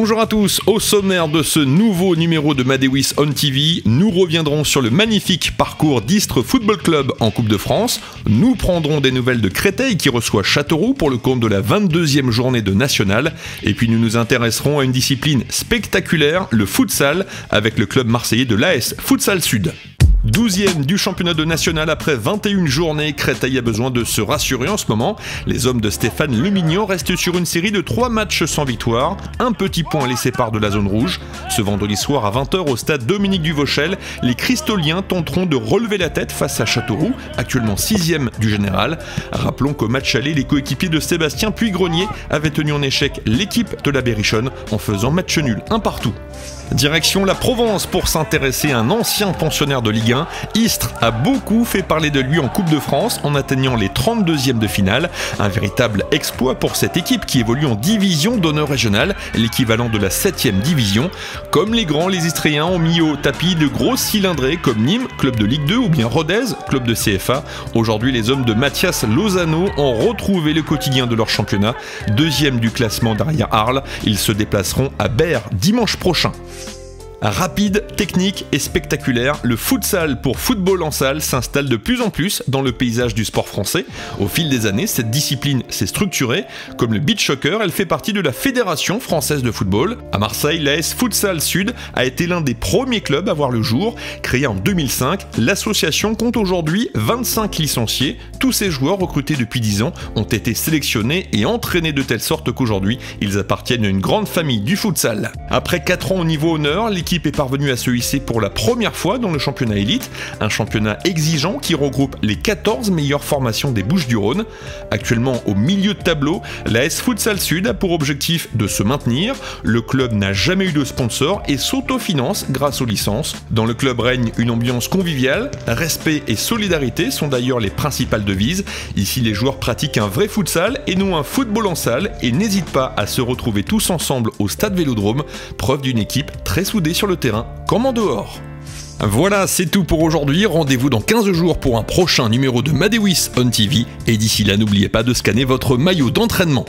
Bonjour à tous, au sommaire de ce nouveau numéro de Madewis On TV, nous reviendrons sur le magnifique parcours d'Istres Football Club en Coupe de France, nous prendrons des nouvelles de Créteil qui reçoit Châteauroux pour le compte de la 22e journée de National, et puis nous nous intéresserons à une discipline spectaculaire, le futsal, avec le club marseillais de l'AS Futsal Sud. 12e du championnat de National après 21 journées, Créteil a besoin de se rassurer en ce moment. Les hommes de Stéphane Lemignon restent sur une série de 3 matchs sans victoire. Un petit point les sépare de la zone rouge. Ce vendredi soir à 20h au stade Dominique Duvauchel, les Cristoliens tenteront de relever la tête face à Châteauroux, actuellement 6e du général. Rappelons qu'au match aller, les coéquipiers de Sébastien Puy-Grenier avaient tenu en échec l'équipe de la Berrichonne en faisant match nul, un partout. Direction la Provence pour s'intéresser à un ancien pensionnaire de Ligue 1. Istres a beaucoup fait parler de lui en Coupe de France en atteignant les 32e de finale. Un véritable exploit pour cette équipe qui évolue en division d'honneur régionale, l'équivalent de la 7e division. Comme les grands, les Istréens ont mis au tapis de gros cylindrés comme Nîmes, club de Ligue 2, ou bien Rodez, club de CFA. Aujourd'hui, les hommes de Mathias Lozano ont retrouvé le quotidien de leur championnat. 2e du classement derrière Arles, ils se déplaceront à Berre dimanche prochain. Rapide, technique et spectaculaire, le futsal pour football en salle s'installe de plus en plus dans le paysage du sport français. Au fil des années, cette discipline s'est structurée. Comme le beach soccer, elle fait partie de la Fédération française de football. À Marseille, l'AS Futsal Sud a été l'un des premiers clubs à voir le jour. Créée en 2005, l'association compte aujourd'hui 25 licenciés. Tous ces joueurs recrutés depuis 10 ans ont été sélectionnés et entraînés de telle sorte qu'aujourd'hui, ils appartiennent à une grande famille du futsal. Après 4 ans au niveau honneur, l'équipe est parvenue à se hisser pour la première fois dans le championnat élite, un championnat exigeant qui regroupe les 14 meilleures formations des Bouches-du-Rhône. Actuellement au milieu de tableau, l'AS Futsal Sud a pour objectif de se maintenir. Le club n'a jamais eu de sponsor et s'autofinance grâce aux licences. Dans le club règne une ambiance conviviale, respect et solidarité sont d'ailleurs les principales devises. Ici, les joueurs pratiquent un vrai futsal et non un football en salle et n'hésitent pas à se retrouver tous ensemble au stade Vélodrome, preuve d'une équipe très soudée sur le terrain comme en dehors. Voilà, c'est tout pour aujourd'hui. Rendez-vous dans 15 jours pour un prochain numéro de Madewis On TV. Et d'ici là, n'oubliez pas de scanner votre maillot d'entraînement.